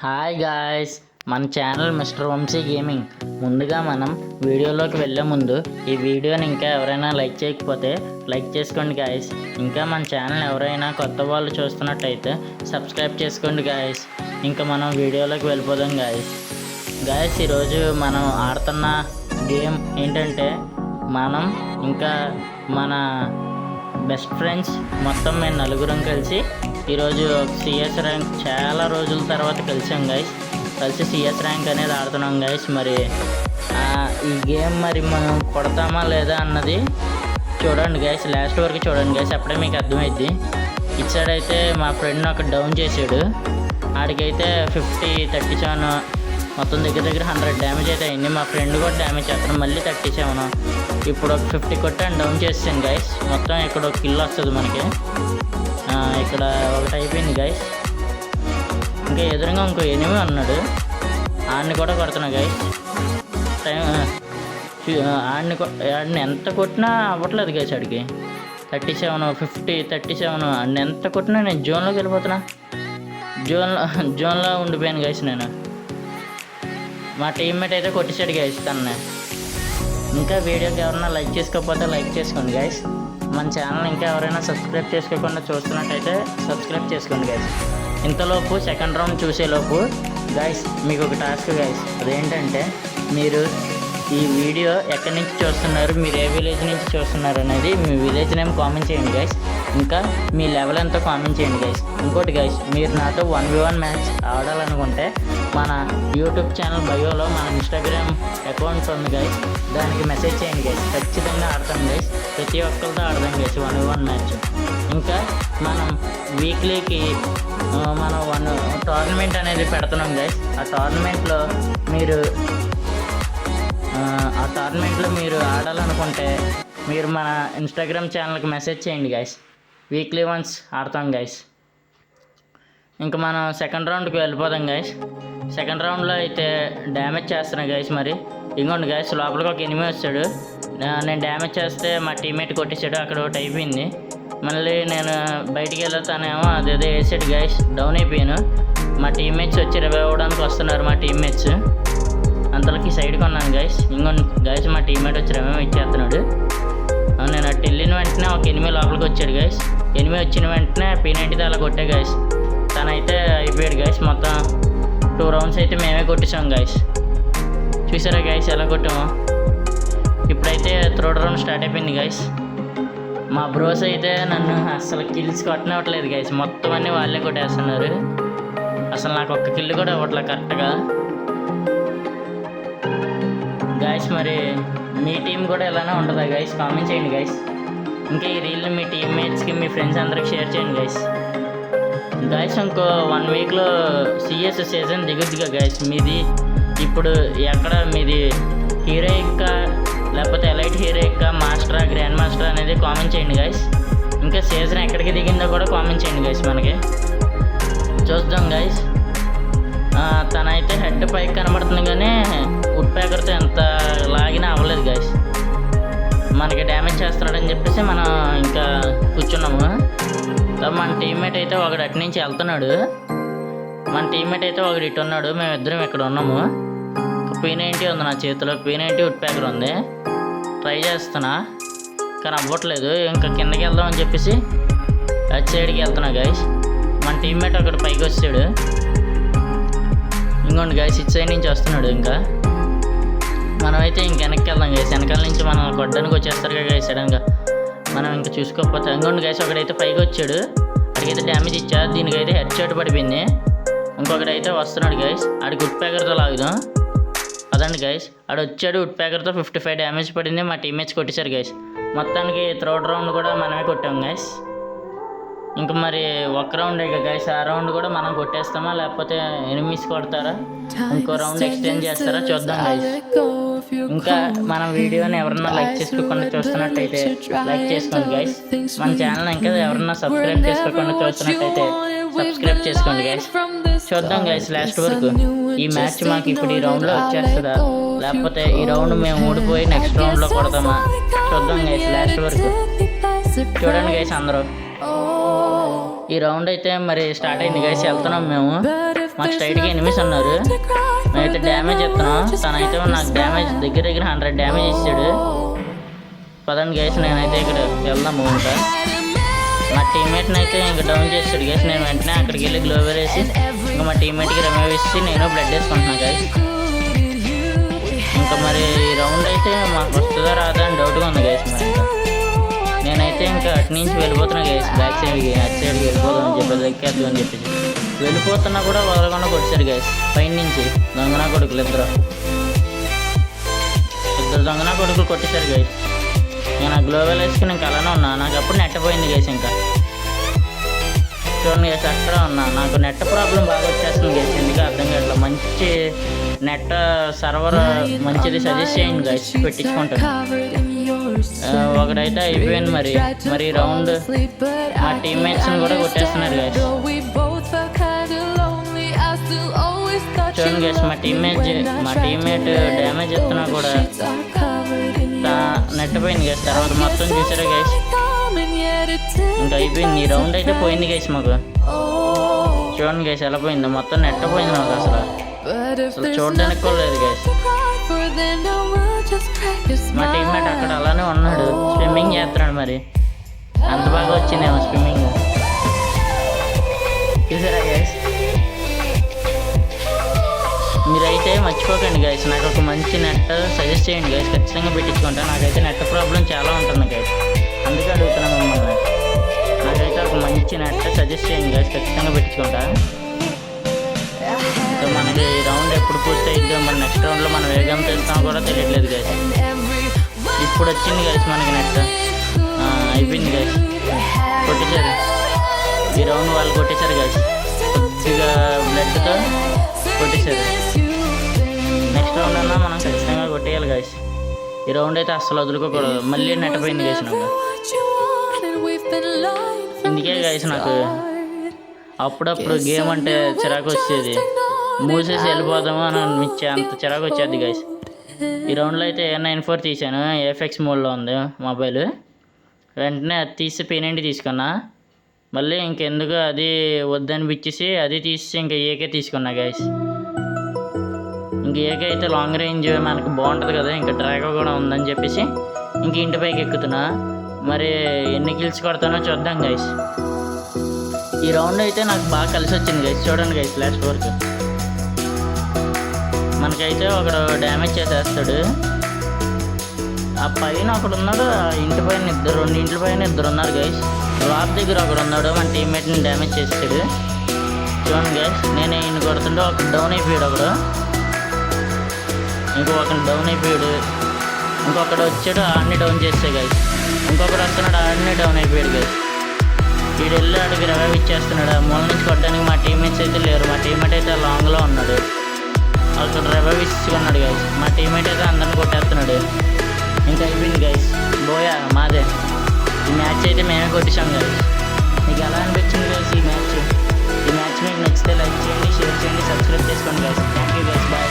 Hi guys, మన channel mister Vamsi gaming. ముందుగా మనం వీడియోలోకి వెళ్ళే ముందు ఈ వీడియోని ఇంకా ఎవరైనా లైక్ చేయకపోతే లైక్ చేసుకోండి గాయ్స్. ఇంకా మన ఛానల్ ఎవరైనా కొత్త వాళ్ళు చూస్తున్నట్టయితే సబ్స్క్రైబ్ చేసుకోండి గాయ్స్. ఇంకా మనం వీడియోలోకి వెళ్ళిపోదాం గాయ్స్. ఈరోజు మనం ఆడుతున్న గేమ్ ఏంటంటే, మనం ఇంకా మన బెస్ట్ ఫ్రెండ్స్ మొత్తం మేము నలుగురం కలిసి ఈరోజు సిఎస్ ర్యాంక్ చాలా రోజుల తర్వాత కలిసి సిఎస్ ర్యాంక్ అనేది ఆడుతున్నాం గాయస్. మరి ఈ గేమ్ మరి మనం కొడతామా లేదా అన్నది చూడండి గాయస్, లాస్ట్ వరకు చూడండి గాయస్, అప్పుడే మీకు అర్థమైద్ది. ఇటు సైడ్ అయితే మా ఫ్రెండ్ని ఒక డౌన్ చేసాడు, ఆడికైతే 37 మొత్తం దగ్గర 100 డ్యామేజ్ అయితే అయింది. మా ఫ్రెండ్ కూడా డ్యామేజ్ చేస్తాను, మళ్ళీ 37. ఇప్పుడు ఒక 50 కొట్టాను, డౌన్ చేసాను గైస్. మొత్తం ఇక్కడ ఒక కిల్ వస్తుంది మనకి. ఇక్కడ ఒకటి అయిపోయింది గైస్. ఇంకా ఎదురుగా ఇంకో ఎనిమి ఉన్నాడు, ఆడిని కూడా కొడుతున్నా గైస్. ఆడిని ఎంత కొట్టినా అవ్వట్లేదు గైస్. ఆడికి 37, 50, 37. ఆడిని ఎంత కొట్టినా నేను జోన్లోకి వెళ్ళిపోతున్నా. జోన్లో ఉండిపోయాను గైస్ నేను. మా టీమ్మేట్ అయితే కొట్టేసాడు గైస్ తన్నే. ఇంకా వీడియోకి ఎవరైనా లైక్ చేసుకోకపోతే లైక్ చేసుకోండి గైస్. మన ఛానల్ ఇంకా ఎవరైనా సబ్స్క్రైబ్ చేసుకోకుండా చూస్తున్నట్టయితే సబ్స్క్రైబ్ చేసుకోండి గైస్. ఇంతలోపు సెకండ్ రౌండ్ చూసేలోపు గైస్ మీకు ఒక టాస్క్ గైస్. అదేంటంటే, మీరు ఈ వీడియో ఎక్కడి నుంచి చూస్తున్నారు, మీరు ఏ విలేజ్ నుంచి చూస్తున్నారు అనేది మీ విలేజ్ నేమ్ కామెంట్ చేయండి గైస్. ఇంకా మీ లెవెల్ ఎంతో కామెంట్ చేయండి గైస్. ఇంకోటి గైస్, మీరు నాతో 1v1 మ్యాచ్ ఆడాలనుకుంటే మన యూట్యూబ్ ఛానల్ బయోలో మన ఇన్స్టాగ్రామ్ అకౌంట్ ఉంది గైస్, దానికి మెసేజ్ చేయండి గైస్. ఖచ్చితంగా ఆడతాం గైస్, ప్రతి ఒక్కరితో ఆడదాం గైస్ 1v1 మ్యాచ్. ఇంకా మనం వీక్లీకి మనం టోర్నమెంట్ అనేది పెడుతున్నాం గైస్. ఆ టోర్నమెంట్లో మీరు ఆడాలనుకుంటే మీరు మన ఇన్స్టాగ్రామ్ ఛానల్కి మెసేజ్ చేయండి గైస్. వీక్లీ వన్స్ ఆడతాం గైస్. ఇంకా మనం సెకండ్ రౌండ్కి వెళ్ళిపోదాం గైస్. సెకండ్ రౌండ్లో అయితే డ్యామేజ్ చేస్తున్నాం గైస్. మరి ఇంకోండి గైస్, లోపలికి ఒక ఎనిమి వచ్చాడు, నేను డ్యామేజ్ చేస్తే మా టీమ్మేట్ కొట్టేసాడు. అక్కడ ఒకటి అయిపోయింది. మళ్ళీ నేను బయటికి వెళ్తానేమో అదేదో వేసాడు గైస్, డౌన్ అయిపోయాను. మా టీమ్మేట్స్ వచ్చి రివైవ్ అవ్వడానికి వస్తున్నారు. మా టీమ్మేట్స్ అంతలోకి సైడ్కి ఉన్నాను గైస్. ఇంకొన్ని గైస్ మా టీమ్మేట్ వచ్చి రివైవ్ ఇచ్చేస్తున్నాడు. నేను అటు వెళ్ళిన వెంటనే ఒక ఎనిమిది లోపలికి వచ్చాడు గైస్. ఎనిమిది వచ్చిన వెంటనే P90 అలా కొట్టే గైస్. తనైతే అయిపోయాడు గైస్. మొత్తం 2 రౌండ్స్ అయితే మేమే కొట్టేసాం గైస్. చూసారా గైస్ ఎలా కొట్టాము. ఇప్పుడైతే 3rd రౌండ్ స్టార్ట్ అయిపోయింది గైస్. మా బ్రోస్ అయితే నన్ను అసలు కిల్స్ కొట్టనివ్వట్లేదు గైస్. మొత్తం అన్నీ వాళ్ళే కొట్టేస్తున్నారు. అసలు నాకు ఒక్క కిల్ కూడా ఇవ్వట్లేదు కరెక్ట్గా గైస్. మరి మీ టీం కూడా ఇలానే ఉంటుందా గైస్? కామెంట్ చేయండి గైస్. ఇంకా ఈ రీల్ని మీ టీమ్మేట్స్కి మీ ఫ్రెండ్స్ అందరికి షేర్ చేయండి గైస్. ఇంకో 1 వీక్లో సిఎస్ సీజన్ దిగుద్దిగా గైస్. మీది ఇప్పుడు ఎక్కడ మీది హీరోయిక్కా లేకపోతే ఎలైట్ హీరోయిక్కా, మాస్టరా, గ్రాండ్ మాస్టర్ అనేది కామెంట్ చేయండి గైస్. ఇంకా సీజన్ ఎక్కడికి దిగిందో కూడా కామెంట్ చేయండి గైస్. మనకి చూద్దాం గైస్. తనైతే హెడ్ పైకి కనబడుతుంది కానీ వుడ్ ప్యాకర్తో ఎంత లాగినా అవ్వలేదు గైస్. మనకి డ్యామేజ్ చేస్తున్నాడని చెప్పేసి మనం ఇంకా కూర్చున్నాము. మన టీమ్మేట్ అయితే ఒకడు అటు నుంచి వెళ్తున్నాడు, మన టీమ్మేట్ అయితే ఒకడు ఇటు ఉన్నాడు. మేమిద్దరం ఇక్కడ ఉన్నాము. P90 ఉంది నా చేతిలో, P90 వుడ్ ప్యాకర్ ఉంది. ట్రై చేస్తున్నా కానీ అవ్వట్లేదు. ఇంకా కిందకి వెళ్దామని చెప్పేసి అటు సైడ్కి వెళ్తున్నా గైస్. మన టీమ్మేట్ ఒకటి పైకి వచ్చాడు. ఇంకోండి గైస్, ఇటు సైడ్ నుంచి వస్తున్నాడు. ఇంకా మనమైతే ఇంక వెనక్కి వెళ్దాం గైస్. వెనకాల నుంచి మనం కొట్టడానికి వచ్చేస్తారు కదా గైస్ సడన్గా, మనం ఇంకా చూసుకోకపోతే. ఇంకోండి గైస్, ఒకడైతే పైకి వచ్చాడు, అడిగైతే డ్యామేజ్ ఇచ్చా. దీనికైతే హెడ్ షాట్ పడిపోయింది. ఇంకొకడైతే వస్తున్నాడు గైస్, ఆడికి వుడ్ ప్యాకర్తో లాగుదాం అదండి గైస్. ఆడు వచ్చాడు, వుడ్ ప్యాకర్తో 55 డ్యామేజ్ పడింది. మా టీమ్మేట్స్ కొట్టేశారు గైస్. మొత్తానికి 3rd రౌండ్ కూడా మనమే కొట్టాం గైస్. ఇంకా మరి ఒక రౌండ్ ఇక గైస్, ఆ రౌండ్ కూడా మనం కొట్టేస్తామా లేకపోతే ఎనిమిస్ కొడతారా, ఇంకో రౌండ్ ఎక్స్టెండ్ చేస్తారా చూద్దాం గైస్. ఇంకా మన వీడియోని ఎవరన్నా లైక్ చేసుకోకుండా చూస్తున్నట్టయితే లైక్ చేసుకోండి గైస్. మన ఛానల్ ఇంకా ఎవరన్నా సబ్స్క్రైబ్ చేసుకోకుండా చూస్తున్నట్టయితే సబ్స్క్రైబ్ చేసుకోండి గైస్. చూద్దాం గైస్ లాస్ట్ వరకు. ఈ మ్యాచ్ మాకు ఇప్పుడు ఈ రౌండ్లో వచ్చేస్తుందా లేకపోతే ఈ రౌండ్ మేము ఊడిపోయి నెక్స్ట్ రౌండ్లో కొడతామా చూద్దాం గైస్ లాస్ట్ వరకు. చూడండి గైస్ అందరూ, ఈ రౌండ్ అయితే మరి స్టార్ట్ అయింది గైస్. వెళ్తున్నాం మేము. మాకు స్ట్రైట్గా ఎనిమిస్ ఉన్నారు. మేమైతే డ్యామేజ్ ఇస్తున్నాం. తనైతే నాకు డ్యామేజ్ దగ్గర 100 డ్యామేజ్ ఇచ్చాడు. పదండి గైస్, నేనైతే ఇక్కడ వెళ్దాము. ఇంకా మా టీమ్మేట్ని అయితే ఇంకా డౌన్ చేస్తాడు గైస్. నేను వెంటనే అక్కడికి వెళ్ళి గ్లోబల్ వేసి ఇంకా మా టీమ్మేట్కి రిమైవ్ ఇచ్చి నేను బ్లడ్ వేసుకుంటున్నాను గైస్. ఇంకా మరి ఈ రౌండ్ అయితే మాకు వస్తుందా రాదా అని డౌట్గా ఉంది గైస్. మరి ఇంకా నేనైతే ఇంకా అటు నుంచి వెళ్ళిపోతున్నా గైస్. బ్యాక్ సైడ్కి అటు సైడ్కి వెళ్ళిపోదాం అని చెప్పేసి ఎక్కేద్దు అని చెప్పేసి వెళ్ళిపోతున్నా కూడా వదలకుండా కొట్టారు గైస్. పైన నుంచి దొంగనా కొడుకులు ఇద్దరు దొంగనా కొడుకులు కొట్టేశారు గైస్. నేను ఆ గ్లోబల్ వేసుకుని ఇంకా అలానే ఉన్నా. నాకు అప్పుడు నెట్ పోయింది గైస్. ఇంకా చూడండి గైస్, అక్కడ ఉన్నా. నాకు నెట్ ప్రాబ్లం బాగా వచ్చేస్తుంది గైస్. ఎందుకు అర్థం కావట్లా. మంచి నెట్ సర్వర్ మంచిది సజెస్ట్ చేయండి గైస్, పెట్టించుకుంటాను. ఒకటైతే అయిపోయింది. మరి రౌండ్ మా టీమ్మేట్స్ని కూడా కొట్టేస్తున్నారు గైస్. చూడండి గైస్, మా టీమ్మేట్ డ్యామేజ్ ఇస్తున్నా కూడా నెట్ పోయింది గైస్. తర్వాత మొత్తం చూసారా గైస్, ఇంకా అయిపోయింది. ఈ రౌండ్ అయితే పోయింది గైస్ మాకు. చూడండి గైస్ ఎలా పోయింది, మొత్తం నెట్ పోయింది నాకు. అసలు చూడడానికి కూడా లేదు గైస్. మా టీమ్మేట్ అక్కడ అలానే ఉన్నాడు, స్విమ్మింగ్ చేస్తున్నాడు. మరి అంత బాగా వచ్చిందేమో స్విమ్మింగ్. చూసారా గైస్, మీరైతే మర్చిపోకండి గైస్, నాకు ఒక మంచి నెట్ సజెస్ట్ చేయండి గైస్. ఖచ్చితంగా పెట్టించుకుంటాను. నాకైతే నెట్ ప్రాబ్లం చాలా ఉంటుంది గైస్, అందుకే అడుగుతున్నాను మిమ్మల్ని. నాకైతే ఒక మంచి నెట్ సజెస్ట్ చేయండి గైస్, ఖచ్చితంగా పెట్టించుకుంటా. మనకి ఈ రౌండ్ ఎప్పుడు పూర్తి అయిద్దో, మరి నెక్స్ట్ రౌండ్లో మనం ఏ గేమ్ తెలుస్తామో కూడా తెలియట్లేదు గైస్. ఇప్పుడు వచ్చింది గైస్ మనకి నెట్. అయిపోయింది గైస్, కొట్టేశారు. ఈ రౌండ్ వాళ్ళు కొట్టేశారు గైస్, కొద్దిగా బ్లడ్తో కొట్టేశారు. నెక్స్ట్ రౌండ్ అన్నా మనం ఖచ్చితంగా కొట్టేయాలి గైస్. ఈ రౌండ్ అయితే అస్సలు వదులుకోకూడదు. మళ్ళీ నెట్ పోయింది గైస్ నాకు. ఇందుకే గైస్ నాకు అప్పుడప్పుడు గేమ్ అంటే చిరాకు వచ్చేది, మూసేసి వెళ్ళిపోదాము అని అనిపించే అంత చిరాకు వచ్చేది గైస్. ఈ రౌండ్లో అయితే A94 తీసాను, ఏఫెక్స్ మోడ్లో ఉంది మొబైల్. వెంటనే అది తీసి P90 తీసుకున్నా. మళ్ళీ ఇంకెందుకు అది వద్దనిపించేసి అది తీసి ఇంకా ఏకే తీసుకున్నా గైస్. ఇంక ఏకే అయితే లాంగ్ రేంజ్ మనకు బాగుంటుంది కదా, ఇంకా డ్రాగో కూడా ఉందని చెప్పేసి ఇంక ఇంటి పైకి ఎక్కుతున్నా. మరి ఎన్ని కిల్స్ కొడతానో చూద్దాం గైస్. ఈ రౌండ్ అయితే నాకు బాగా కలిసి వచ్చింది గైస్. చూడండి గైస్, లాస్ట్ వరకు మనకైతే ఒకడు డ్యామేజ్ చేసేస్తాడు. ఆ పైన ఒకడు ఉన్నాడు, ఆ ఇంటి పైన రెండు ఇంట్ల పైన ఇద్దరు ఉన్నారు గైస్. డ్రాప్ దగ్గర ఒకడు ఉన్నాడు, మన టీమ్మేట్ని డ్యామేజ్ చేస్తాడు. చూడండి గైస్, నేను ఈయన కొడుతుంటే ఒక డౌన్ అయిపోయాడు ఒకడు, ఇంకొకడు డౌన్ అయిపోయాడు. ఇంకొకడు వచ్చాడు, ఆడిని డౌన్ చేస్తే గైస్. ఇంకొకడు వస్తున్నాడు, ఆడిని డౌన్ అయిపోయాడు గైస్. వీడు వెళ్ళి ఆడికి రివైవ్ ఇచ్చేస్తున్నాడు. ఆ మూల నుంచి కొట్టడానికి మా టీమ్మేట్స్ అయితే లేరు. మా టీమ్మేట్ అయితే లాంగ్లో ఉన్నాడు, అక్కడ రివైవ్ ఇచ్చుకున్నాడు గైస్. మా టీమ్మేట్ అయితే అందరిని కొట్టేస్తున్నాడు. ఇంకా అయిపోయింది గైస్, బోయా మాదే. ఈ మ్యాచ్ అయితే మేమే కొట్టేసాం గైస్. మీకు ఎలా అనిపించింది గైస్ ఈ మ్యాచ్? ఈ మ్యాచ్ మీకు నచ్చితే లైక్ చేయండి, షేర్ చేయండి, సబ్స్క్రైబ్ చేసుకోండి guys. Thank you guys, bye.